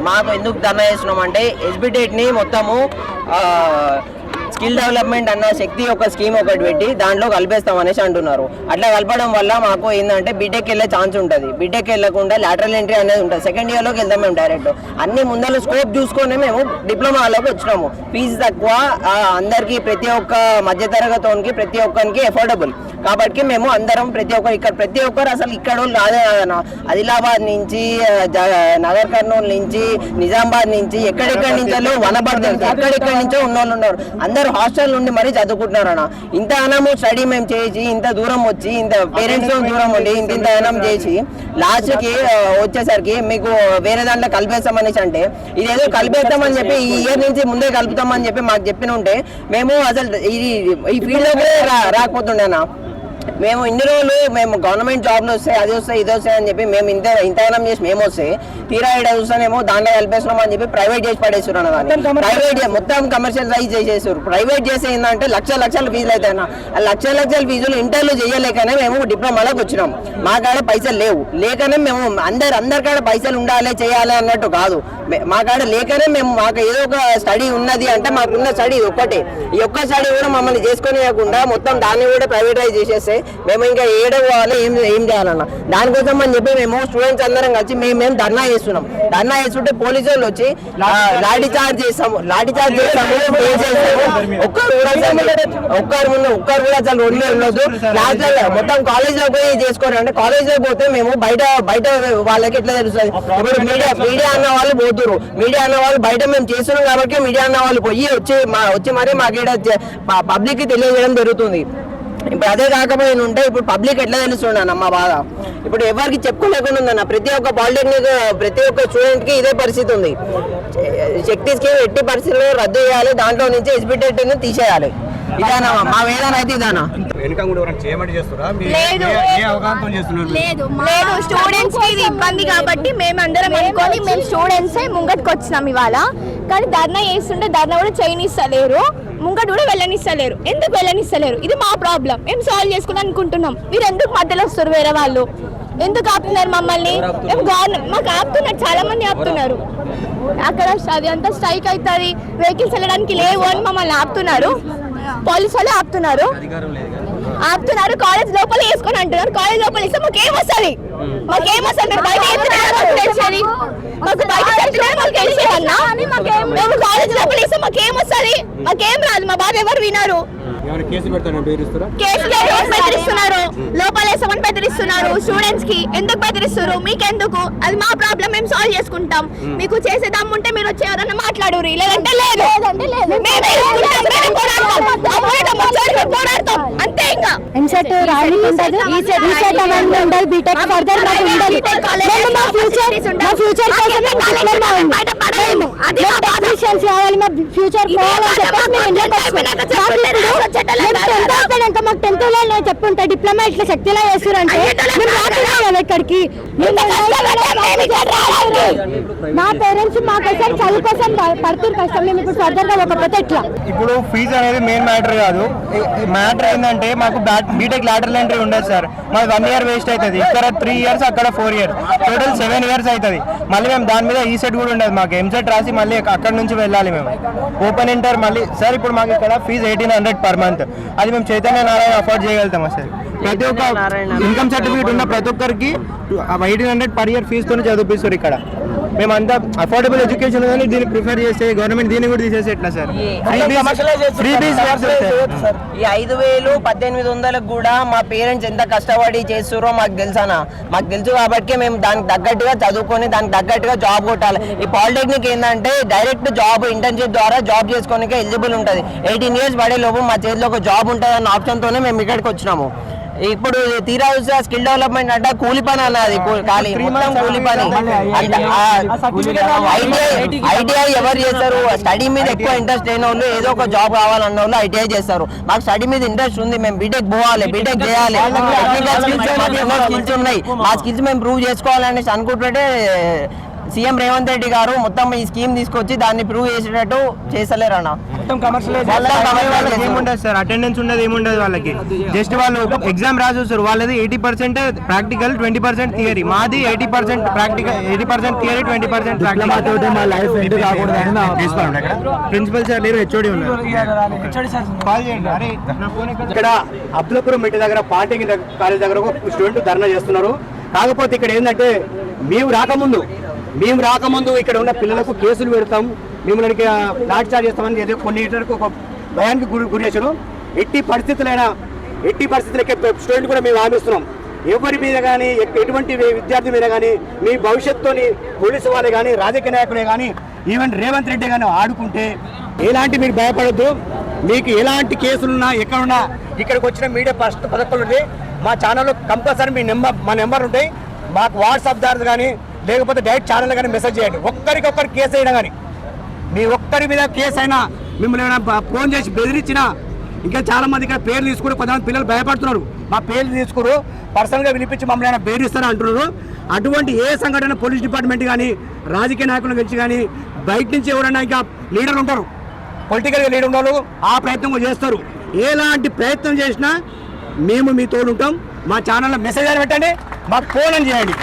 మాకు ఎందుకు ధర్నా చేస్తున్నాం అంటే ఎస్బిటెట్ని మొత్తము స్కిల్ డెవలప్మెంట్ అన్న శక్తి ఒక స్కీమ్ ఒకటి పెట్టి దాంట్లో కలిపేస్తాం అనేసి అంటున్నారు. అట్లా కలపడం వల్ల మాకు ఏంటంటే బీటెక్ వెళ్ళే ఛాన్స్ ఉంటుంది. బీటెక్ వెళ్ళకుండా లాటరల్ ఎంట్రీ అనేది ఉంటుంది. సెకండ్ ఇయర్లోకి వెళ్తాం మేము డైరెక్ట్. అన్ని ముందర స్కోప్ చూసుకొని మేము డిప్లొమాలోకి వచ్చినాము. ఫీజు తక్కువ, అందరికీ ప్రతి ఒక్క మధ్యతరగతికి ప్రతి ఒక్కరికి ఎఫోర్డబుల్ కాబట్టి మేము అందరం ప్రతి ఒక్కరు అసలు ఇక్కడ రాదే ఆదిలాబాద్ నుంచి, నగర్ కర్నూలు నుంచి, నిజామాబాద్ నుంచి, ఎక్కడెక్కడి నుంచో వనపడుతుంది, ఎక్కడెక్కడి నుంచో ఉన్నోళ్ళు ఉన్నారు. అందరూ హాస్టల్ నుండి మరీ చదువుకుంటున్నారు అన్న. ఇంత అనము స్టడీ మేము చేసి ఇంత దూరం వచ్చి ఇంత పేరెంట్స్ దూరం ఉండి ఇంత అనం చేసి లాస్ట్కి వచ్చేసరికి మీకు వేరే దాంట్లో కలిపేస్తామనేసి అంటే ఇదేదో కలిపేస్తామని చెప్పి ఈ ఇయర్ నుంచి ముందే కలుపుతామని చెప్పి మాకు చెప్పిన ఉంటే మేము అసలు ఈ ఫీల్డ్లోకి రాకపోతుండే అన్న. మేము ఇన్ని రోజులు మేము గవర్నమెంట్ జాబ్లు వస్తాయి, అది వస్తాయి, ఇది వస్తాయి అని చెప్పి మేము ఇంతగానం చేసి మేము వస్తే తీరా ఇక్కడ చూస్తానేమో దాంట్లో కలిపేస్తున్నాం అని చెప్పి ప్రైవేట్ చేసి పడేస్తున్నారు అన్న. ప్రైవేట్ మొత్తం కమర్షియలైజ్ చేసేసారు. ప్రైవేట్ చేసి ఏంటంటే లక్షల ఫీజులు అవుతాయి. ఆ లక్షల ఫీజులు ఇంటర్లో చేయలేకనే మేము డిప్లొమాలోకి వచ్చినాం. మా కాడ పైసలు లేవు, లేకనే మేము అందరి కాడ పైసలు ఉండాలి చేయాలి అన్నట్టు కాదు. మా కాడ లేకనే మేము మాకు ఏదో ఒక స్టడీ ఉన్నది అంటే మాకున్న స్టడీ ఒక్కటే. ఈ ఒక్క స్టడీ కూడా మమ్మల్ని చేసుకొని కాకుండా మొత్తం దాన్ని కూడా ప్రైవేటైజ్ చేసేస్తే మేము ఇంకా ఏడవాలి ఏం చేయాలన్న. దానికోసం అని చెప్పి మేము స్టూడెంట్స్ అందరం కలిసి మేము ధర్నా చేస్తున్నాం. ధర్నా చేస్తుంటే పోలీసు వాళ్ళు వచ్చి లాఠీ చార్జ్ చేస్తాము ఒక్కరు కూడా అసలు రోడ్డు మీద ఉండొద్దు, లాస్ట్ మొత్తం కాలేజ్ లో పోయి చేసుకోరు అంటే కాలేజ్ లో పోతే మేము బయట వాళ్ళకి ఎట్లా తెలుస్తుంది. ఇప్పుడు మీడియా అన్న వాళ్ళు పోతున్నారు, మీడియా అన్న వాళ్ళు బయట మేము చేస్తున్నాం కాబట్టి మీడియా అన్న వాళ్ళు వచ్చి మరీ మాకు పబ్లిక్ కి తెలియజేయడం జరుగుతుంది. ఇప్పుడు అదే కాకపోయిన ఉంటే ఇప్పుడు పబ్లిక్ ఎట్లా తెలుస్తుండ అన్న మా బాధ. ఇప్పుడు ఎవరికి చెప్పుకోలేకుండా ఉందన్న. ప్రతి ఒక్క పాలిటెక్నిక్ ప్రతి ఒక్క స్టూడెంట్ కి ఇదే పరిస్థితి ఉంది. శక్తి స్కీమ్ ఎట్టి పరిస్థితుల్లో రద్దు చేయాలి, దాంట్లో నుంచి ఎస్బిటెట్ తీసేయాలి. ఇదానా మా వేదన అయితే ఇదానా. లేదు స్టూడెంట్స్ కి ఇది ఇబ్బంది కాబట్టి మేమందరం అనుకొని మేము స్టూడెంట్స్ ముంగట్కి వచ్చినాం ఇవాళ. కానీ ధర్నా చేస్తుంటే ధర్నా కూడా చేయనిస్తలేరు, ముంగట్ కూడా వెళ్ళనిస్తలేరు. ఎందుకు వెళ్ళనిస్తలేరు? ఇది మా ప్రాబ్లం, మేము సాల్వ్ చేసుకుందాం అనుకుంటున్నాం. మీరు ఎందుకు మధ్యలో వస్తారు? వేరే వాళ్ళు ఎందుకు ఆపుతున్నారు మమ్మల్ని? మేము మాకు ఆపుతున్నారు, చాలా మంది ఆపుతున్నారు. అక్కడ అది అంతా స్ట్రైక్ అవుతుంది, వెహికల్స్ వెళ్ళడానికి లేవు అని మమ్మల్ని ఆపుతున్నారు. పోలీసు వాళ్ళు ఆపుతున్నారు. కాలేజ్ లోపల వేసుకొని అంటున్నారు. కాలేజ్ లోపల ఇస్తే మాకేమొస్తుంది? మీరు బయట తెలిసేది మాకు, బయట తెలిసేదన్నా. మేము కాలేజ్ లోపల ఇస్తే మాకేమొస్తుంది? మాకేం రాదు. మా బాధ ఎవరు వినరు. బెదిరిస్తున్నారు, లోపల వేసామని బెదిరిస్తున్నారు. స్టూడెంట్స్ కి ఎందుకు బెదిరిస్తారు? మీకెందుకు? అది మా ప్రాబ్లం, మేము సాల్వ్ చేసుకుంటాం. మీకు చేసే దమ్ము ఉంటే మీరు వచ్చి ఎవరన్నా మాట్లాడురి, లేదంటే లేదు. పోరాడతాం అంతే. ఇంకా ఎంసెట్ చెప్పుంటే డిప్లొమా ఇట్లా శక్తిలా చేస్తారంటే ఇక్కడికి మా పేరెంట్స్ మాకైతే చదువు కోసం పడుతున్నారు కష్టం. మేము ఇప్పుడు ఫర్దర్ గా పోకపోతే ఎట్లా? ఇప్పుడు ఫీజు అనేది మెయిన్ మ్యాటర్ కాదు. మ్యాటర్ ఏంటంటే మాకు బీటెక్ లాటరల్ ఎంట్రీ ఉండదు సార్. మాకు 1 year వేస్ట్ అవుతుంది. ఇక్కడ 3 years, అక్కడ 4 years, టోటల్ 7 years అవుతుంది. మళ్ళీ మేము దాని మీద ఈ సెట్ కూడా ఉండదు. మాకు ఎంసెట్ రాసి మళ్ళీ అక్కడ నుంచి వెళ్ళాలి మేము. ఓపెన్ ఇంటర్ మళ్ళీ సార్. ఇప్పుడు మాకు ఇక్కడ ఫీజు 1800 per month. అది మేము చైతన్య నారాయణ అఫోర్డ్ చేయగలుగుతాం సార్. ప్రతి ఒక్క ఇన్కమ్ సర్టిఫికేట్ ఉన్న ప్రతి ఒక్కరికి 1800 per year ఫీజుతో చదివిస్తారు ఇక్కడ. మేమంతా అఫోర్డబుల్ ఎడ్యుకేషన్ కానీ దీన్ని ప్రిఫర్ చేస్తే గవర్నమెంట్ దీన్ని కూడా తీసేసి ఎట్లా సార్? ఈ 5,000 1800 కూడా మా పేరెంట్స్ ఎంత కష్టపడి చేస్తారో మాకు తెలుసానా. మాకు తెలుసు కాబట్టి మేము దానికి తగ్గట్టుగా చదువుకొని దానికి తగ్గట్టుగా జాబ్ కొట్టాలి. ఈ పాలిటెక్నిక్ ఏంటంటే డైరెక్ట్ జాబ్ ఇంటర్న్షిప్ ద్వారా జాబ్ చేసుకోవడానికి ఎలిజిబుల్ ఉంటుంది. 18 years పడే లోపు మా చేతిలో ఒక జాబ్ ఉంటుంది అన్న ఆప్షన్తోనే మేము ఇక్కడికి వచ్చినాము. ఇప్పుడు తీరా చూస్తే స్కిల్ డెవలప్మెంట్ అంటే కూలి పని అన్నది, ఖాళీ మొత్తం కూలి పని. ఐటీఐ ఎవరు చేస్తారు? స్టడీ మీద ఎక్కువ ఇంట్రెస్ట్ లేని వాళ్ళు, ఏదో ఒక జాబ్ కావాలన్న వాళ్ళు ఐటీఐ చేస్తారు. మాకు స్టడీ మీద ఇంట్రెస్ట్ ఉంది, మేము బీటెక్ పోవాలి, బీటెక్ చేయాలి, టెక్నికల్ స్కిల్స్ ఉన్నాయి, మా స్కిల్స్ మేము ప్రూవ్ చేసుకోవాలనేసి అనుకుంటుంటే సీఎం రేవంత్ రెడ్డి గారు మొత్తం ఈ స్కీమ్ తీసుకొచ్చి దాన్ని ప్రూవ్ చేసేటట్టు చేస్తలేరన్న. ఏముండదు సార్, అటెండెన్స్ ఉండదు, ఏముండదు వాళ్ళకి. జస్ట్ వాళ్ళు ఎగ్జామ్ రాసేస్తారు. వాళ్ళది 80% ప్రాక్టికల్, 20% థియరీ. మాది 80% practical, 80% theory, 20% practical. Principal sir లేరు, హెచ్ఓడి ఉన్నారు. ఇక్కడ అబ్దుల్పురం మెట్టి దగ్గర పాలిటెక్నిక్ కాలేజ్ దగ్గర ఒక స్టూడెంట్ ధర్నా చేస్తున్నారు. కాకపోతే ఇక్కడ ఏంటంటే మేము రాకముందు ఇక్కడ ఉన్న పిల్లలకు కేసులు పెడతాం, మిమ్మల్ని లాఠీ చార్జ్ చేస్తామని ఏదో కొన్ని ఒక భయానికి గురి చేశారు. ఎట్టి పరిస్థితులకి స్టూడెంట్ కూడా మేము హామీస్తున్నాం. ఎవరి మీద కానీ, ఎటువంటి విద్యార్థి మీద కానీ, మీ భవిష్యత్తుని పోలీసు వాళ్ళే కానీ, రాజకీయ నాయకులే కానీ, ఈవెన్ రేవంత్ రెడ్డి కానీ ఆడుకుంటే ఎలాంటి మీరు భయపడద్దు. మీకు ఎలాంటి కేసులున్నా, ఎక్కడున్నా ఇక్కడికి వచ్చిన మీడియా పథకాలు మా ఛానల్లో కంపల్సరీ మా నెంబర్ ఉంటాయి. మాకు వాట్సాప్ ద్వారా కానీ లేకపోతే డైరెక్ట్ ఛానల్ కానీ మెసేజ్ చేయండి. ఒక్కరికొక్కరు కేసు అయినా కానీ, మీ ఒక్కరి మీద కేసు అయినా, మిమ్మల్ని ఏమైనా ఫోన్ చేసి బెదిరించినా, ఇంకా చాలా మంది ఇక్కడ పేర్లు తీసుకుని కొంతమంది పిల్లలు భయపడుతున్నారు. మా పేర్లు తీసుకుని పర్సనల్గా పిలిపించి మమ్మల్ని ఏమైనా బెదిరిస్తారని అంటున్నారు. అటువంటి ఏ సంఘటన పోలీస్ డిపార్ట్మెంట్ కానీ, రాజకీయ నాయకుల నుంచి కానీ, బయట నుంచి ఎవరైనా ఇంకా లీడర్లు ఉంటారు, పొలిటికల్గా లీడర్ ఉంటారు, ఆ ప్రయత్నం చేస్తారు. ఎలాంటి ప్రయత్నం చేసినా మేము మీ తోడు ఉంటాం. మా ఛానల్లో మెసేజ్ పెట్టండి, మాకు ఫోన్ అని చేయండి.